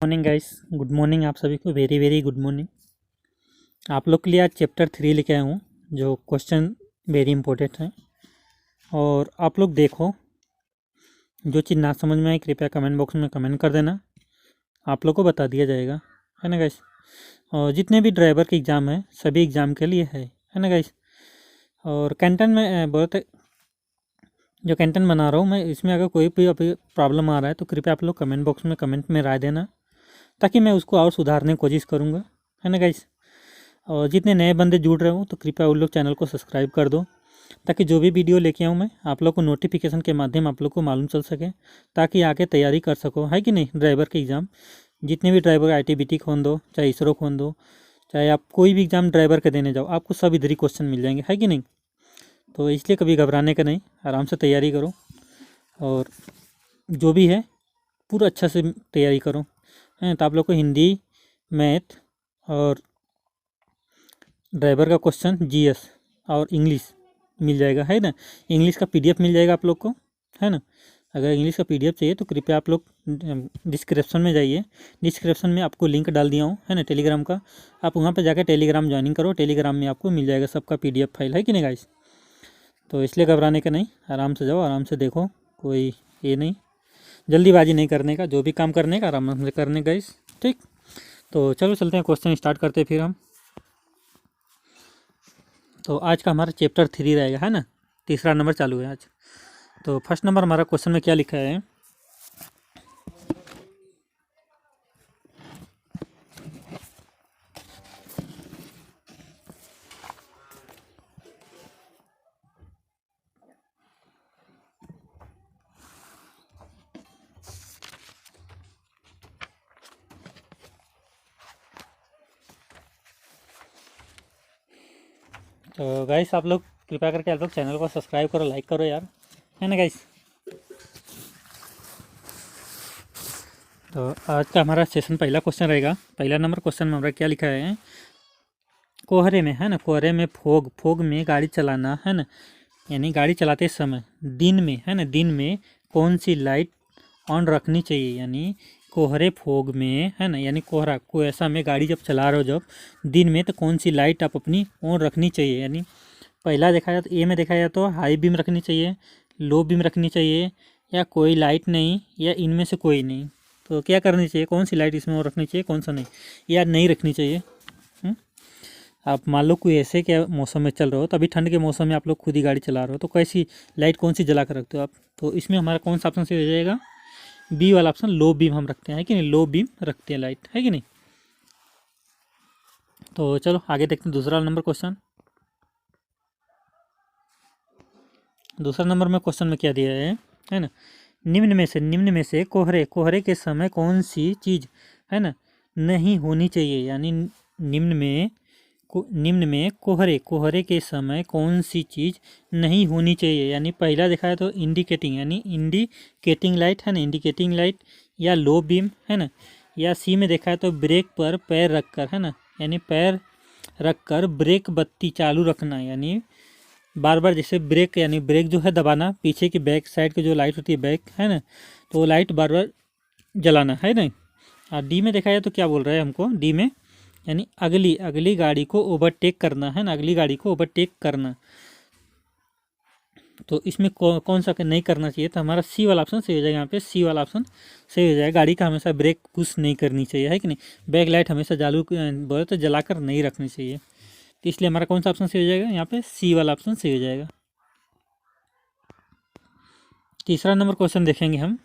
Morning guys, good morning आप सभी को। Very very good morning. आप लोग के लिए आज चैप्टर 3 लेके आया हूँ, जो क्वेश्चन वेरी इंपॉर्टेंट है। और आप लोग देखो, जो चीज़ ना समझ में आए कृपया कमेंट बॉक्स में कमेंट कर देना, आप लोग को बता दिया जाएगा, है ना गाइस। और जितने भी ड्राइवर के एग्ज़ाम है सभी एग्ज़ाम के लिए है ना गाइस। और कंटेंट में बहुत जो कंटेंट बना रहा हूँ मैं, इसमें अगर कोई भी अभी प्रॉब्लम आ रहा है तो कृपया आप लोग कमेंट बॉक्स में कमेंट में राय देना, ताकि मैं उसको और सुधारने की कोशिश करूँगा, है ना गाइस। और जितने नए बंदे जुड़ रहे हो तो कृपया उन लोग चैनल को सब्सक्राइब कर दो, ताकि जो भी वीडियो लेके आऊँ मैं आप लोग को नोटिफिकेशन के माध्यम आप लोग को मालूम चल सके, ताकि आगे तैयारी कर सको, है कि नहीं। ड्राइवर के एग्ज़ाम, जितने भी ड्राइवर ITBT खोल दो, चाहे इसरो खोल दो, चाहे आप कोई भी एग्ज़ाम ड्राइवर के देने जाओ, आपको सब इधर ही क्वेश्चन मिल जाएंगे, है कि नहीं। तो इसलिए कभी घबराने का नहीं, आराम से तैयारी करो और जो भी है पूरा अच्छा से तैयारी करो, हैं। तो आप लोग को हिंदी, मैथ और ड्राइवर का क्वेश्चन, GS और इंग्लिश मिल जाएगा, है ना। इंग्लिश का PDF मिल जाएगा आप लोग को, है ना। अगर इंग्लिश का PDF चाहिए तो कृपया आप लोग डिस्क्रिप्शन में जाइए, डिस्क्रिप्शन में आपको लिंक डाल दिया हूँ, है ना, टेलीग्राम का। आप वहाँ पर जाकर टेलीग्राम ज्वाइनिंग करो, टेलीग्राम में आपको मिल जाएगा सबका PDF फाइल, है कि नहीं गाइस। तो इसलिए घबराने का नहीं, आराम से जाओ, आराम से देखो, कोई ये नहीं, जल्दीबाजी नहीं करने का, जो भी काम करने का आराम से करने का गाइस, ठीक। तो चलो चलते हैं, क्वेश्चन स्टार्ट करते हैं फिर हम। तो आज का हमारा चैप्टर 3 रहेगा, है ना, तीसरा नंबर चालू है आज। तो फर्स्ट नंबर हमारा क्वेश्चन में क्या लिखा है। तो गाइस आप लोग कृपया करके आप लोग चैनल को सब्सक्राइब करो, लाइक करो यार, है ना गाइस। तो आज का हमारा सेशन पहला क्वेश्चन रहेगा। पहला नंबर क्वेश्चन में हमारा क्या लिखा है, कोहरे में, है ना, कोहरे में फोग में गाड़ी चलाना, है ना, यानी गाड़ी चलाते समय दिन में, है ना, दिन में कौन सी लाइट ऑन रखनी चाहिए। यानी कोहरे फोग में, है ना, यानी कोहरा को ऐसा में गाड़ी जब चला रहे हो जब दिन में, तो कौन सी लाइट आप अपनी ऑन रखनी चाहिए। यानी पहला देखा जाए तो ए में देखा जाए तो हाई बीम रखनी चाहिए, लो बीम रखनी चाहिए, या कोई लाइट नहीं, या इनमें से कोई नहीं। तो क्या करनी चाहिए, कौन सी लाइट इसमें और रखनी चाहिए, कौन सा नहीं, या नहीं रखनी चाहिए। आप मान लो कोई ऐसे क्या मौसम में चल रहे हो, तो अभी ठंड के मौसम में आप लोग खुद ही गाड़ी चला रहे हो, तो कैसी लाइट कौन सी जला कर रखते हो आप। तो इसमें हमारा कौन सा ऑप्शन सही हो जाएगा, बी वाला ऑप्शन, लो बीम हम रखते हैं, है कि नहीं, लो बीम रखते हैं लाइट, है कि नहीं। तो चलो आगे देखते हैं दूसरा नंबर क्वेश्चन। दूसरा नंबर में क्वेश्चन में क्या दिया है ना, निम्न में से कोहरे के समय कौन सी चीज़, है ना, नहीं होनी चाहिए। यानी निम्न में कोहरे के समय कौन सी चीज़ नहीं होनी चाहिए। यानी पहला देखा है तो इंडिकेटिंग, यानी इंडिकेटिंग लाइट, है ना, इंडिकेटिंग लाइट, या लो बीम, है ना, या सी में देखा है तो ब्रेक पर पैर रखकर, है ना, यानी पैर रखकर ब्रेक बत्ती चालू रखना। यानी बार बार जैसे ब्रेक, यानी ब्रेक जो है दबाना, पीछे की बैक साइड की जो लाइट होती है बैक, है ना, तो वो लाइट बार बार जलाना, है ना। और डी में देखा जाए तो क्या बोल रहा है हमको, डी में यानी अगली गाड़ी को ओवरटेक करना, है ना, अगली गाड़ी को ओवरटेक करना। तो इसमें कौन सा नहीं करना चाहिए, तो हमारा सी वाला ऑप्शन सही हो जाएगा। यहाँ पे सी वाला ऑप्शन सही हो जाएगा। गाड़ी का हमेशा ब्रेक पुश नहीं करनी चाहिए, है कि नहीं, बैक लाइट हमेशा चालू बोले तो जलाकर नहीं रखनी चाहिए। तो इसलिए हमारा कौन सा ऑप्शन सही हो जाएगा, यहाँ पे सी वाला ऑप्शन सही हो जाएगा। तीसरा नंबर क्वेश्चन देखेंगे हम,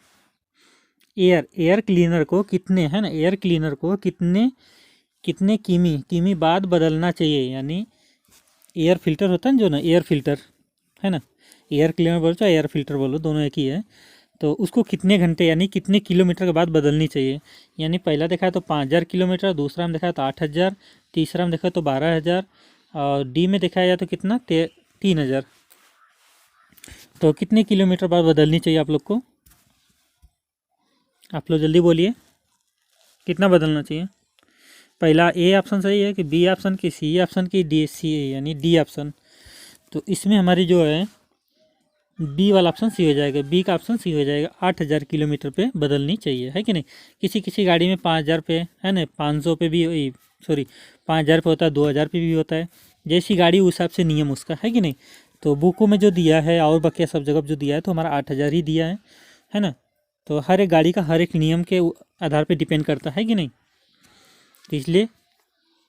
एयर क्लीनर को कितने, है ना, एयर क्लीनर को कितने किमी बाद बदलना चाहिए। यानी एयर फिल्टर होता है जो ना, एयर फिल्टर, है ना, एयर क्लीनर बोलो चाहे एयर फिल्टर बोलो, दोनों एक ही है। तो उसको कितने घंटे यानी कितने किलोमीटर के बाद बदलनी चाहिए। यानी पहला देखा है तो 5000 किलोमीटर, दूसरा में देखा है तो 8000, तीसरा में देखा है तो 12000, और डी में देखा जाए तो कितना 3000। तो कितने किलोमीटर बाद बदलनी चाहिए आप लोग को, आप लोग जल्दी बोलिए, कितना बदलना चाहिए। पहला ए ऑप्शन सही है कि बी ऑप्शन की सी ऑप्शन की डी, सी यानी डी ऑप्शन। तो इसमें हमारी जो है बी वाला ऑप्शन सी हो जाएगा, बी का ऑप्शन सी हो जाएगा। 8,000 किलोमीटर पे बदलनी चाहिए, है कि नहीं। किसी किसी गाड़ी में 5,000 पे है ना, 500 पे भी, सॉरी 5,000 पे होता है, 2,000 पे भी होता है। जैसी गाड़ी उस हिसाब से नियम उसका, है कि नहीं। तो बुकों में जो दिया है और बाकी सब जगह जो दिया है तो हमारा 8,000 ही दिया है ना। तो हर एक गाड़ी का हर एक नियम के आधार पे डिपेंड करता है कि नहीं। तो इसलिए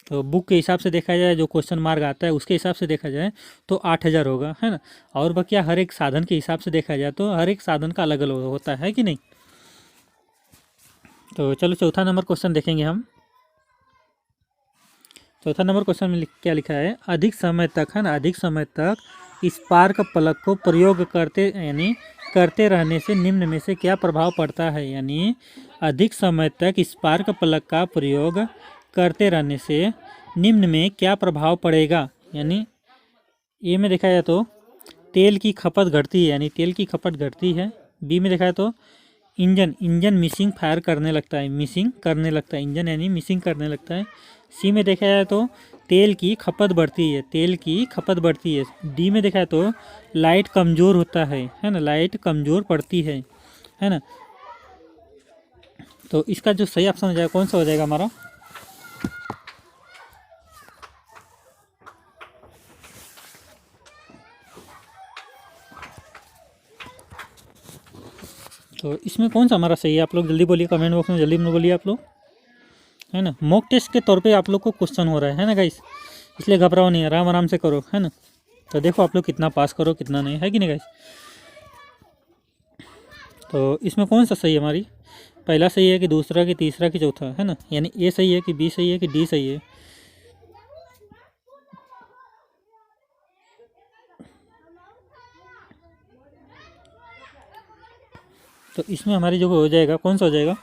तो बुक के हिसाब से देखा जाए, जो क्वेश्चन मार्क आता है उसके हिसाब से देखा जाए तो 8,000 होगा, है ना। और बाकी हर एक साधन के हिसाब से देखा जाए तो हर एक साधन का अलग अलग होता है कि नहीं। तो चलो चौथा नंबर क्वेश्चन देखेंगे हम। चौथा नंबर क्वेश्चन में क्या लिखा है, अधिक समय तक, है ना, अधिक समय तक स्पार्क प्लग को प्रयोग करते रहने से निम्न में से क्या प्रभाव पड़ता है। यानी अधिक समय तक स्पार्क प्लग का प्रयोग करते रहने से निम्न में क्या प्रभाव पड़ेगा। यानी ए में देखा जाए तो तेल की खपत घटती है, यानी तेल की खपत घटती है। बी में देखा जाए तो इंजन मिसिंग फायर करने लगता है, मिसिंग करने लगता है, इंजन यानी मिसिंग करने लगता है। सी में देखा जाए तो तेल की खपत बढ़ती है, तेल की खपत बढ़ती है। डी में देखा जाए तो लाइट कमज़ोर होता है ना, लाइट कमज़ोर पड़ती है ना। तो इसका जो सही ऑप्शन हो जाएगा कौन सा हो जाएगा हमारा। तो इसमें कौन सा हमारा सही है, आप लोग जल्दी बोलिए, कमेंट बॉक्स में जल्दी बोलिए आप लोग, है ना। मॉक टेस्ट के तौर पे आप लोग को क्वेश्चन हो रहा है ना गाइस, इसलिए घबराओ नहीं, आराम आराम से करो, है ना। तो देखो आप लोग कितना पास करो कितना नहीं, है कि नहीं गाइस। तो इसमें कौन सा सही है हमारी, पहला सही है कि दूसरा कि तीसरा कि चौथा, है ना। यानी ए सही है कि बी सही है कि डी सही है। तो इसमें हमारी जो हो जाएगा कौन सा हो जाएगा,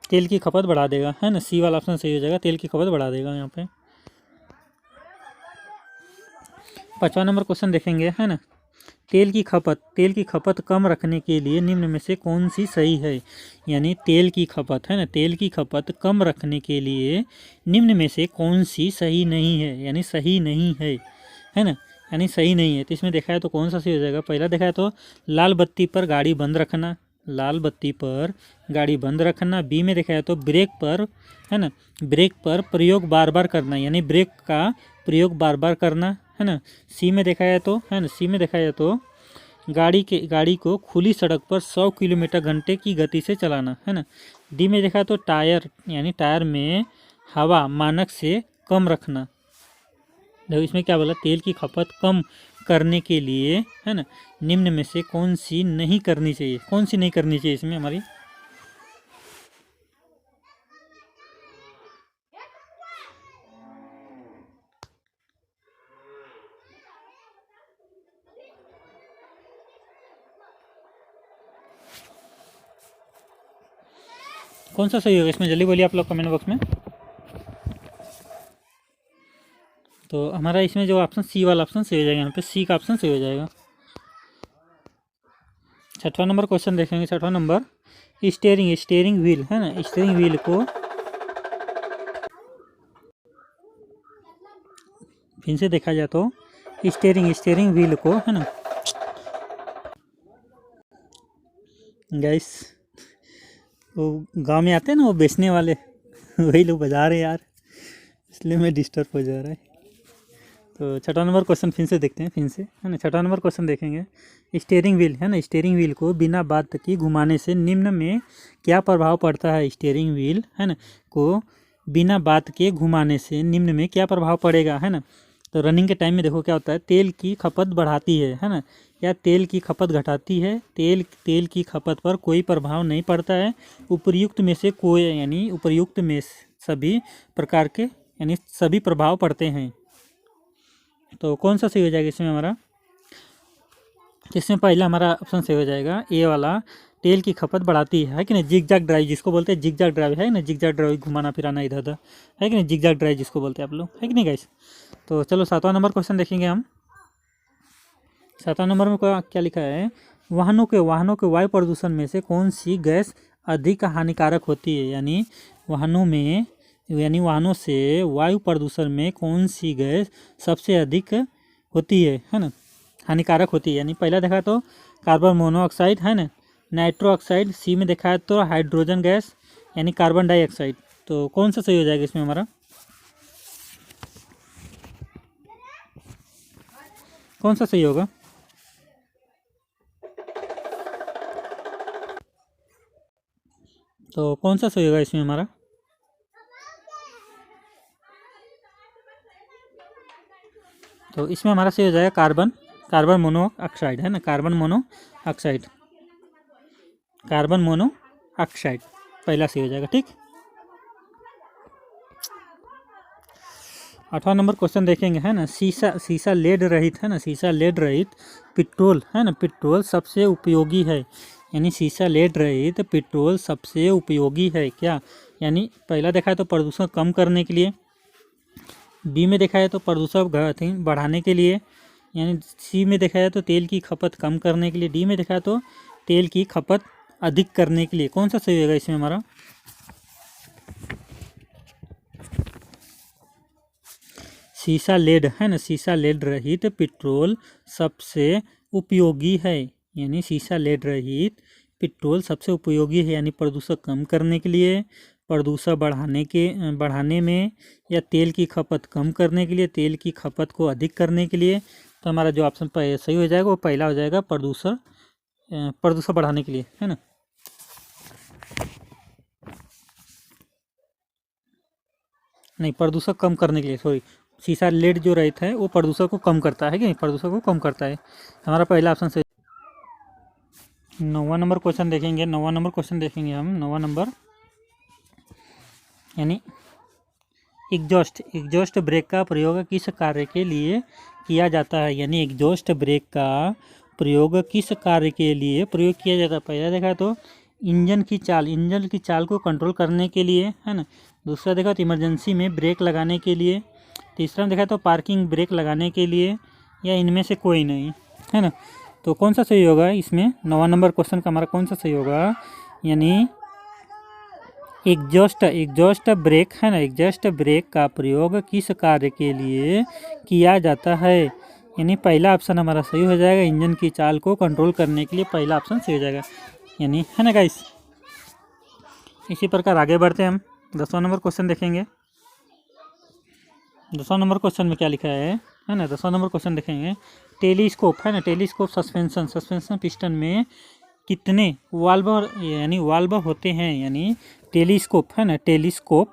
तेल की खपत बढ़ा देगा, है ना। सी वाला ऑप्शन सही हो जाएगा, तेल की खपत बढ़ा देगा यहाँ पे। 5वां नंबर क्वेश्चन देखेंगे, है ना। तेल की खपत कम रखने के लिए निम्न में से कौन सी सही है। यानी तेल की खपत, है ना, तेल की खपत कम रखने के लिए निम्न में से कौन सी सही नहीं है, यानी सही नहीं है ना, यानी सही नहीं है। तो इसमें देखा है तो कौन सा सही हो जाएगा, पहला देखा है तो लाल बत्ती पर गाड़ी बंद रखना, लाल बत्ती पर गाड़ी बंद रखना। बी में देखा है तो ब्रेक पर, है ना, ब्रेक पर प्रयोग बार बार करना, यानी ब्रेक का प्रयोग बार बार करना, है ना। सी में देखा जाए तो, है ना, सी में देखा जाए तो गाड़ी को खुली सड़क पर 100 किलोमीटर घंटे की गति से चलाना, है ना। डी में देखा तो टायर, यानी टायर में हवा मानक से कम रखना। देखो इसमें क्या बोला, तेल की खपत कम करने के लिए, है ना, निम्न में से कौन सी नहीं करनी चाहिए, कौन सी नहीं करनी चाहिए इसमें हमारी। कौन सा सही होगा इसमें, जल्दी बोलिए आप लोग कमेंट बॉक्स में। तो हमारा इसमें जो ऑप्शन सी वाला ऑप्शन सही हो जाएगा, यहाँ पे सी का ऑप्शन सही हो जाएगा। 6वां नंबर क्वेश्चन देखेंगे। 6वां नंबर स्टेयरिंग व्हील, है ना, स्टेयरिंग व्हील को फिर से देखा जाए तो स्टेयरिंग व्हील को, है ना गैस, वो गांव में आते हैं ना वो बेचने वाले वही लोग बजा रहे हैं यार, इसलिए मैं डिस्टर्ब हो जा रहा है। तो 6वां नंबर क्वेश्चन फिर से देखते हैं, फिर से, है ना। 6वां नंबर क्वेश्चन देखेंगे। स्टीयरिंग व्हील, है ना, स्टीयरिंग व्हील को बिना बात की घुमाने से निम्न में क्या प्रभाव पड़ता है। स्टीयरिंग व्हील, है ना, को बिना बात के घुमाने से निम्न में क्या प्रभाव पड़ेगा, है ना। तो रनिंग के टाइम में देखो क्या होता है, तेल की खपत बढ़ाती है ना, या तेल की खपत घटाती है। तेल की खपत पर कोई प्रभाव नहीं पड़ता है। उपर्युक्त में से कोई, यानी उपर्युक्त में सभी प्रकार के, यानी सभी प्रभाव पड़ते हैं। तो कौन सा सही हो जाएगा इसमें हमारा, इसमें पहला हमारा ऑप्शन सही हो जाएगा ए वाला, तेल की खपत बढ़ाती है कि नहीं। जिग जैग ड्राइव जिसको बोलते हैं, जिग जैग ड्राइव है ना, जिग जैग ड्राइव घुमाना फिराना इधर उधर, है कि नहीं, जिग जैग ड्राइव जिसको बोलते हैं आप लोग, है कि नहीं गाइस। तो चलो 7वां नंबर क्वेश्चन देखेंगे हम। 7वां नंबर में क्या लिखा है, वाहनों के वायु प्रदूषण में से कौन सी गैस अधिक हानिकारक होती है। यानी वाहनों से वायु प्रदूषण में कौन सी गैस सबसे अधिक होती है ना, हानिकारक होती है। यानी पहला देखा तो कार्बन मोनोऑक्साइड है ना, नाइट्रो ऑक्साइड, सी में देखा है तो हाइड्रोजन गैस यानी कार्बन डाइऑक्साइड। तो कौन सा सही हो जाएगा इसमें हमारा, कौन सा सही होगा? तो कौन सा सही होगा इसमें हमारा? तो इसमें हमारा सही हो जाएगा कार्बन, कार्बन मोनोऑक्साइड है ना, कार्बन मोनोऑक्साइड, कार्बन मोनोऑक्साइड पहला सही हो जाएगा। ठीक, 8वां नंबर क्वेश्चन देखेंगे है ना, सीसा लेड रहित है ना, सीसा लेड रहित पेट्रोल है ना, पेट्रोल सबसे उपयोगी है। यानी सीसा लेड रहित पेट्रोल सबसे उपयोगी है क्या? यानी पहला देखा है तो प्रदूषण कम करने के लिए, बी में देखा है तो प्रदूषण बढ़ाने के लिए, यानी सी में देखा है तो तेल की खपत कम करने के लिए, डी में देखा है तो तेल की खपत अधिक करने के लिए। कौन सा सही होगा इसमें हमारा? सीसा लेड है ना, सीसा लेड रहित पेट्रोल सबसे उपयोगी है। यानी सीसा लेड रहित पेट्रोल सबसे उपयोगी है, यानी प्रदूषण कम करने के लिए, प्रदूषण बढ़ाने में, या तेल की खपत कम करने के लिए, तेल की खपत को अधिक करने के लिए। तो हमारा जो ऑप्शन सही हो जाएगा वो पहला हो जाएगा, प्रदूषण बढ़ाने के लिए है ना। नहीं, प्रदूषण कम करने के लिए, सॉरी, सीसा लेड जो रहता है वो प्रदूषण को कम करता है कि नहीं, प्रदूषण को कम करता है। हमारा पहला ऑप्शन सही। 9वां नंबर क्वेश्चन देखेंगे, 9वां नंबर क्वेश्चन देखेंगे हम, 9वां नंबर यानी एग्जॉस्ट ब्रेक का प्रयोग किस कार्य के लिए किया जाता है? यानी एग्जॉस्ट ब्रेक का प्रयोग किस कार्य के लिए प्रयोग किया जाता है? पहला देखा तो इंजन की चाल को कंट्रोल करने के लिए है ना, दूसरा देखा तो इमरजेंसी में ब्रेक लगाने के लिए, तीसरा देखा तो पार्किंग ब्रेक लगाने के लिए, या इनमें से कोई नहीं है ना। तो कौन सा सही होगा इसमें? 9वां नंबर क्वेश्चन का हमारा कौन सा सही होगा? यानी एग्जॉस्ट ब्रेक है ना, एग्जॉस्ट ब्रेक का प्रयोग किस कार्य के लिए किया जाता है? यानी पहला ऑप्शन हमारा सही हो जाएगा, इंजन की चाल को कंट्रोल करने के लिए पहला ऑप्शन सही हो जाएगा, यानी है ना गाइस। इसी प्रकार आगे बढ़ते हैं हम, 10वां नंबर क्वेश्चन देखेंगे। 10वां नंबर क्वेश्चन में क्या लिखा है ना, 10वां नंबर क्वेश्चन देखेंगे। टेलीस्कोप है ना, टेलीस्कोप सस्पेंशन पिस्टन में कितने वाल्व यानी वाल्व होते हैं? यानी टेलीस्कोप है ना, टेलीस्कोप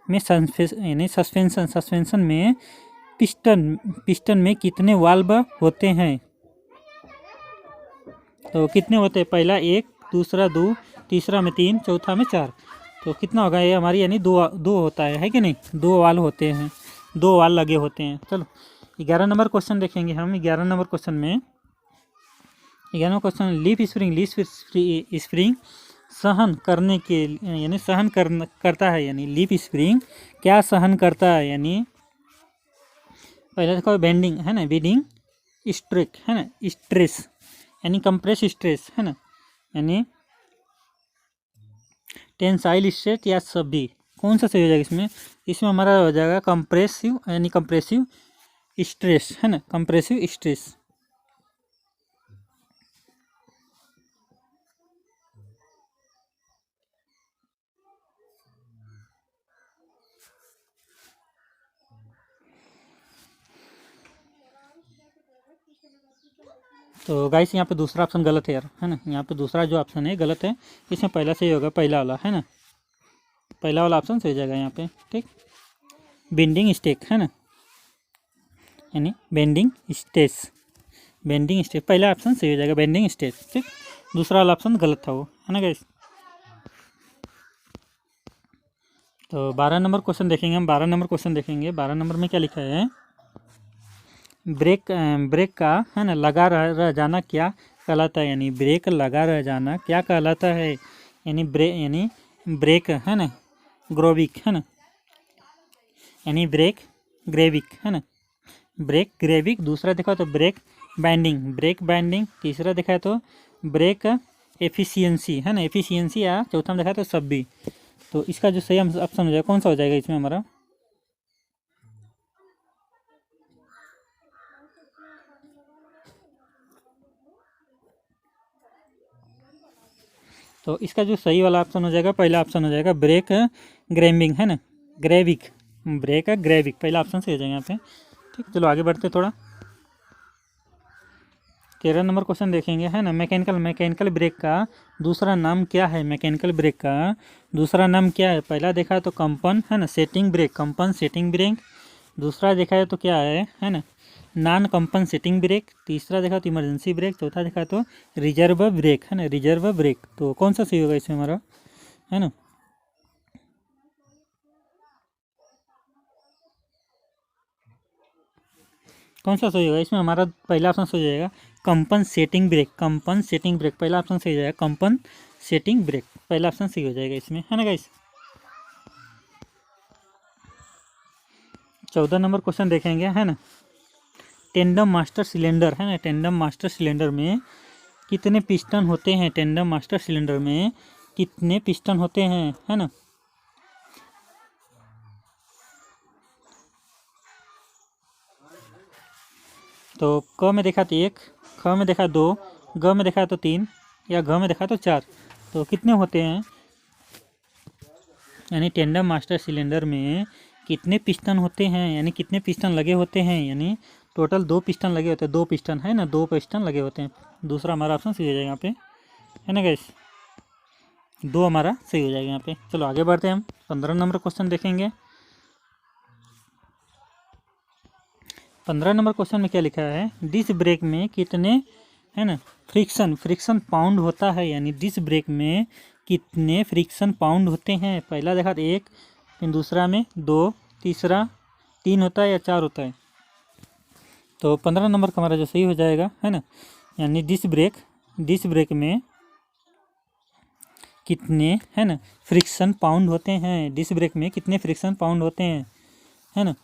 में यानी सस्पेंशन में पिस्टन में कितने वाल्व होते हैं? तो कितने होते हैं? पहला 1, दूसरा 2, तीसरा में 3, चौथा में 4। तो कितना होगा ये हमारी, यानी दो होता है कि नहीं, 2 वाल्व होते हैं, 2 वाल्व लगे होते हैं। चलो 11 नंबर क्वेश्चन देखेंगे हम। 11 नंबर क्वेश्चन में 11वां क्वेश्चन, लीफ स्प्रिंग सहन करने के यानी करता है, यानी लीफ स्प्रिंग क्या सहन करता है? यानी पहले देखो बेंडिंग है ना, बेंडिंग स्ट्रेक है ना, स्ट्रेस यानी कंप्रेस स्ट्रेस है ना, यानी टेंसाइल स्ट्रेस, या सभी। कौन सा सही हो जाएगा इसमें? इसमें हमारा हो जाएगा कंप्रेसिव यानी कंप्रेसिव स्ट्रेस है ना, कंप्रेसिव स्ट्रेस। तो गाइस यहाँ पे दूसरा ऑप्शन गलत है यार, है ना, यहाँ पे दूसरा जो ऑप्शन है गलत है, इसमें पहला सही होगा, पहला वाला है ना, पहला वाला ऑप्शन सही हो जाएगा यहाँ पे। ठीक, बेंडिंग स्टेक है ना, यानी बेंडिंग स्टेक पहला ऑप्शन सही हो जाएगा, बेंडिंग स्टेक। ठीक, दूसरा वाला ऑप्शन गलत था वो, है ना गाइस। तो 12 नंबर क्वेश्चन देखेंगे हम, 12 नंबर क्वेश्चन देखेंगे। 12 नंबर में क्या लिखा है? ब्रेक का है ना लगा रह जाना क्या कहलाता है? यानी ब्रेक लगा रह जाना क्या कहलाता है? यानी ब्रेक है ना ग्रोविक है ना, यानी ब्रेक ग्रेविक है ना, ब्रेक ग्रेविक। दूसरा देखा तो ब्रेक बाइंडिंग, तीसरा देखा तो ब्रेक एफिशिएंसी है ना, एफिशिएंसी, या चौथा में देखा तो सब भी। तो इसका जो सही ऑप्शन हो जाएगा, कौन सा हो जाएगा इसमें हमारा? तो इसका जो सही वाला ऑप्शन हो जाएगा, पहला ऑप्शन हो जाएगा ब्रेक ग्रैबिंग, है ना, ग्रेविक, ब्रेक ग्रेविक, पहला ऑप्शन सही हो जाएगा यहाँ पे। ठीक, चलो आगे बढ़ते थोड़ा। 13 नंबर क्वेश्चन देखेंगे, है ना। मैकेनिकल ब्रेक का दूसरा नाम क्या है? मैकेनिकल ब्रेक का दूसरा नाम क्या है? पहला देखा है तो कंपन, है ना, सेटिंग ब्रेक, कंपन सेटिंग ब्रेक। दूसरा देखा है तो क्या है ना, नॉन कंपन सेटिंग ब्रेक। तीसरा देखा तो इमरजेंसी ब्रेक। चौथा देखा तो रिजर्व ब्रेक, है ना, रिजर्व ब्रेक। तो कौन सा सही होगा इसमें हमारा, है ना। कौन सा सही होगा इसमें हमारा? पहला ऑप्शन सही हो जाएगा कंपन सेटिंग ब्रेक, कंपन सेटिंग ब्रेक, पहला ऑप्शन सही हो जाएगा कंपन सेटिंग ब्रेक, पहला ऑप्शन सही हो जाएगा इसमें, है ना गाइस। 14 नंबर क्वेश्चन देखेंगे, है ना। टेंडम मास्टर सिलेंडर, है ना, टेंडम मास्टर सिलेंडर में कितने पिस्टन होते हैं? टेंडम मास्टर सिलेंडर में कितने पिस्टन होते हैं, है ना। तो क में देखा तो 1, ख में देखा 2, ग में देखा तो 3, या घ में देखा तो 4। तो कितने होते हैं? यानी टेंडम मास्टर सिलेंडर में कितने पिस्टन होते हैं, यानी कितने पिस्टन लगे होते हैं, यानी टोटल 2 पिस्टन लगे होते हैं, 2 पिस्टन, है ना, 2 पिस्टन लगे होते हैं। दूसरा हमारा ऑप्शन सही हो जाएगा यहाँ पे, है ना गैस, 2 हमारा सही हो जाएगा यहाँ पे। चलो आगे बढ़ते हैं हम। 15 नंबर क्वेश्चन देखेंगे। 15 नंबर क्वेश्चन में क्या लिखा है? डिस्क ब्रेक में कितने, है ना, फ्रिक्शन पाउंड होता है, यानी डिस्क ब्रेक में कितने फ्रिक्शन पाउंड होते हैं? पहला देखा तो 1, फिर दूसरा में 2, तीसरा 3 होता है या 4 होता है। तो 15 नंबर का हमारा जो सही हो जाएगा, है ना, यानी डिस्क ब्रेक में कितने, है ना, फ्रिक्शन पाउंड होते हैं, डिस्क ब्रेक में कितने फ्रिक्शन पाउंड होते हैं, है ना।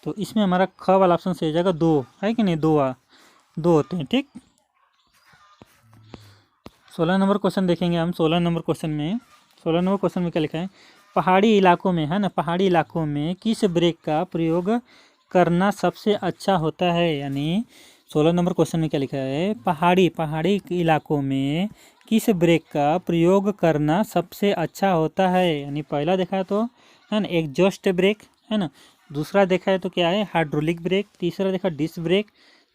तो इसमें हमारा ख वाला ऑप्शन सही हो जाएगा 2, है कि नहीं, 2 होते हैं। ठीक, 16 नंबर क्वेश्चन देखेंगे हम। 16 नंबर क्वेश्चन में क्या लिखा है? पहाड़ी इलाकों में, है ना, पहाड़ी इलाकों में किस ब्रेक का प्रयोग करना सबसे अच्छा होता है? यानी 16 नंबर क्वेश्चन में क्या लिखा है? पहाड़ी इलाकों में किस ब्रेक का प्रयोग करना सबसे अच्छा होता है? यानी पहला देखा है तो, है ना, एग्जॉस्ट ब्रेक, है ना। दूसरा देखा है तो क्या है? Hydraulic brake. तीसरा देखा डिस्क ब्रेक।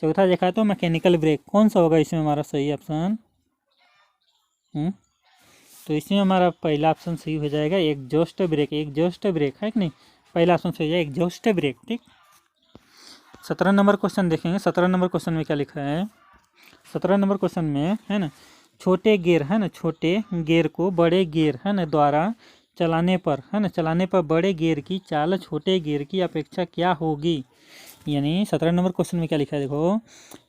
चौथा देखा है तो मैकेनिकल ब्रेक। कौन सा होगा इसमें हमारा सही ऑप्शन? तो इसमें हमारा पहला ऑप्शन सही हो जाएगा एग्जॉस्ट ब्रेक, है कि नहीं, पहला ऑप्शन सही हो जाएगा एग्जॉस्ट ब्रेक। ठीक, 17 नंबर क्वेश्चन देखेंगे। 17 नंबर क्वेश्चन में क्या लिखा है? 17 नंबर क्वेश्चन में, है ना, छोटे गियर, है ना, छोटे गियर को बड़े गियर, है ना, द्वारा चलाने पर बड़े गियर की चाल छोटे गियर की अपेक्षा क्या होगी? यानी 17 नंबर क्वेश्चन में क्या लिखा है? देखो,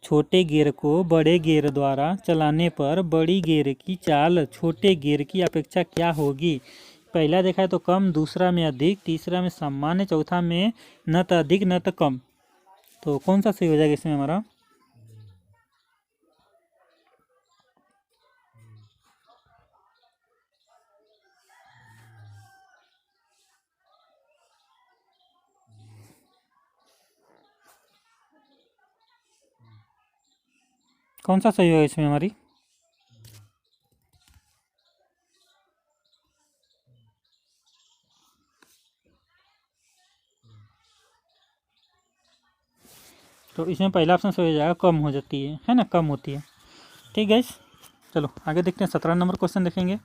छोटे गियर को बड़े गियर द्वारा चलाने पर बड़ी गियर की चाल छोटे गियर की अपेक्षा क्या होगी? पहला देखा है तो कम, दूसरा में अधिक, तीसरा में सामान्य, चौथा में न तो अधिक न तो कम। तो कौन सा सही हो जाएगा इसमें हमारा? कौन सा सही होगा इसमें हमारी? तो इसमें पहला ऑप्शन सही हो जाएगा कम हो जाती है ना, कम होती है। ठीक है, चलो आगे देखते हैं। 17 नंबर क्वेश्चन देखेंगे।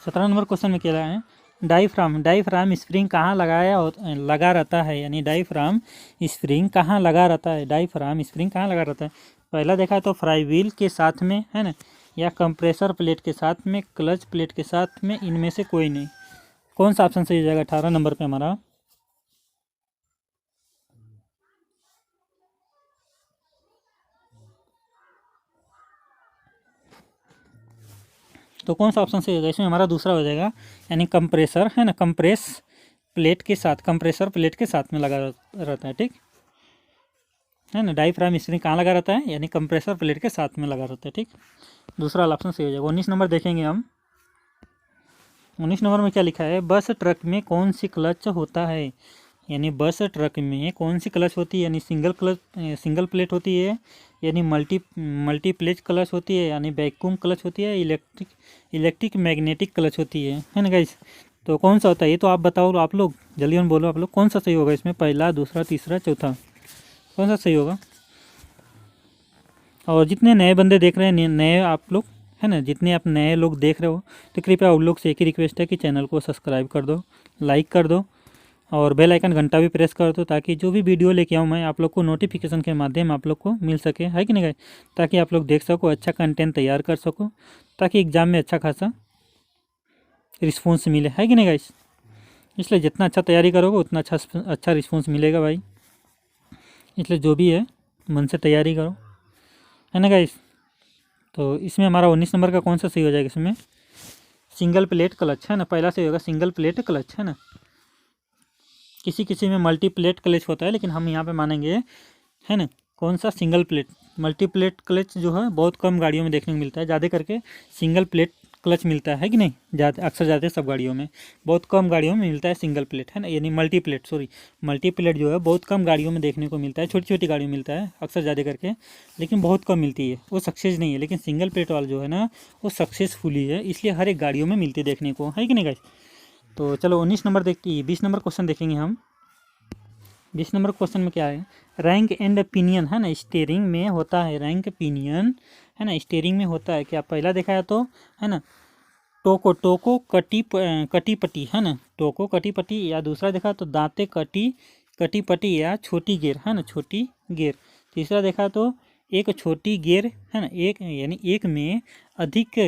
17 नंबर क्वेश्चन में क्या है? डाईफ्राम स्प्रिंग कहाँ लगा रहता है? यानी डाईफ्राम स्प्रिंग कहाँ लगा रहता है? डाईफ्राम स्प्रिंग कहाँ लगा रहता है? पहला देखा है तो फ्लाई व्हील के साथ में, है ना, या कंप्रेसर प्लेट के साथ में, क्लच प्लेट के साथ में, इनमें से कोई नहीं। कौन सा ऑप्शन सही हो जाएगा 18 नंबर पे हमारा? तो कौन सा ऑप्शन सही होगा इसमें हमारा? दूसरा हो जाएगा, यानी कंप्रेसर, है ना, कंप्रेसर प्लेट के साथ में लगा रहता है। ठीक है ना, डाईफ्राम स्प्रिंग कहाँ लगा रहता है? यानी कंप्रेसर प्लेट के साथ में लगा रहता है। ठीक, दूसरा ऑप्शन सही हो जाएगा। 19 नंबर देखेंगे हम। 19 नंबर में क्या लिखा है? बस ट्रक में कौन सी क्लच होता है? यानी बस ट्रक में कौन सी क्लच होती है, यानी सिंगल प्लेट होती है, यानी मल्टी प्लेट क्लच होती है, यानी वैक्यूम क्लच होती है, इलेक्ट्रिक मैग्नेटिक क्लच होती है ना गाइस। तो कौन सा होता है ये तो आप बताओ, आप लोग जल्दी में बोलो, आप लोग कौन सा सही होगा इसमें, पहला, दूसरा, तीसरा, चौथा, कौन सा सही होगा। और जितने नए बंदे देख रहे हैं, नए आप लोग है ना, जितने आप नए लोग देख रहे हो, तो कृपया उन लोग से एक ही रिक्वेस्ट है कि चैनल को सब्सक्राइब कर दो, लाइक कर दो और बेल आइकन घंटा भी प्रेस कर दो, ताकि जो भी वीडियो लेके आऊँ मैं आप लोग को नोटिफिकेशन के माध्यम आप लोग को मिल सके, है कि नहीं गाइस, ताकि आप लोग देख सको, अच्छा कंटेंट तैयार कर सको, ताकि एग्ज़ाम में अच्छा खासा रिस्पॉन्स मिले, है कि नहीं गाइस। इसलिए जितना अच्छा तैयारी करोगे उतना अच्छा रिस्पॉन्स मिलेगा भाई। इसलिए जो भी है मन से तैयारी करो, है ना गाइस। तो इसमें हमारा 19 नंबर का कौन सा सही हो जाएगा, इसमें सिंगल प्लेट क्लच है ना, पहला सही होगा सिंगल प्लेट क्लच, है ना। किसी किसी में मल्टी प्लेट क्लच होता है, लेकिन हम यहाँ पे मानेंगे, है ना, कौन सा, single plate. Multi plate clutch जो है बहुत कम गाड़ियों में देखने को मिलता है, ज़्यादा करके सिंगल प्लेट क्लच मिलता है कि नहीं, ज़्यादा अक्सर ज़्यादा सब गाड़ियों में, बहुत कम गाड़ियों में मिलता है सिंगल प्लेट, है ना, यानी मल्टी प्लेट जो है बहुत कम गाड़ियों में देखने को मिलता है, छोटी छोटी गाड़ियों में मिलता है अक्सर ज़्यादा करके, लेकिन बहुत कम मिलती है, वो सक्सेस नहीं है। लेकिन सिंगल प्लेट वाला जो है ना वो सक्सेसफुली है, इसलिए हर एक गाड़ियों में मिलती है देखने को, है कि नहीं गाइस। तो चलो 19 नंबर देखते हैं, 20 नंबर क्वेश्चन देखेंगे हम। 20 नंबर क्वेश्चन में क्या है, रैंक एंड पिनियन, है ना, स्टीयरिंग में होता है, रैंक पिनियन, है ना, स्टीयरिंग में होता है क्या, पहला देखा है तो, है ना, टोको कटी पट्टी, है ना, टोको कटी पट्टी, या दूसरा देखा तो दांते कटी पट्टी या छोटी गेर, है ना, छोटी गेर। तीसरा देखा तो एक छोटी गेर, है ना, एक यानी एक में अधिक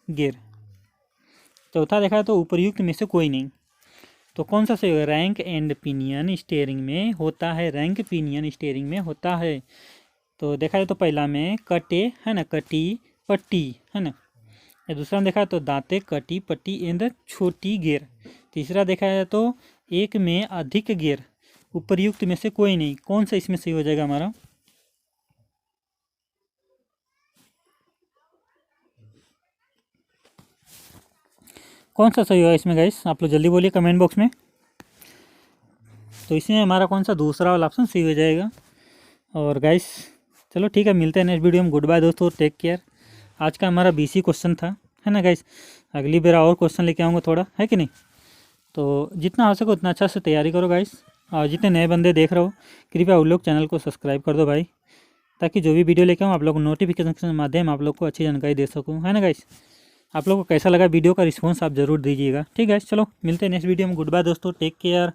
गेर। चौथा देखा तो उपर्युक्त में से कोई नहीं। तो कौन सा सही होगा, रैंक एंड पिनियन स्टीयरिंग में होता है, रैंक पिनियन स्टीयरिंग में होता है। तो देखा जाए तो पहला में कटे, है ना, कटी पट्टी, है ना, या दूसरा में देखा तो दांते कटी पट्टी एंड छोटी गेर। तीसरा देखा जाए तो एक में अधिक गेर, उपर्युक्त में से कोई नहीं। कौन सा इसमें सही हो जाएगा हमारा, कौन सा सही होगा इसमें गाइस, आप लोग जल्दी बोलिए कमेंट बॉक्स में। तो इसमें हमारा कौन सा दूसरा वाला ऑप्शन सही हो जाएगा। और गाइस चलो ठीक है, मिलते हैं नेक्स्ट वीडियो में, गुड बाय दोस्तों, टेक केयर। आज का हमारा BC क्वेश्चन था, है ना गाइस, अगली बार और क्वेश्चन लेके आऊँगा थोड़ा, है कि नहीं। तो जितना हो सके उतना अच्छा से तैयारी करो गाइस, और जितने नए बंदे देख रहे हो कृपया उन लोग चैनल को सब्सक्राइब कर दो भाई, ताकि जो भी वीडियो लेके आऊँ आप लोग को नोटिफिकेशन के माध्यम आप लोग को अच्छी जानकारी दे सकूँ, है ना गाइस। आप लोग को कैसा लगा वीडियो का रिस्पॉन्स आप जरूर दीजिएगा, ठीक है। चलो मिलते हैं नेक्स्ट वीडियो में, गुड बाय दोस्तों, टेक केयर।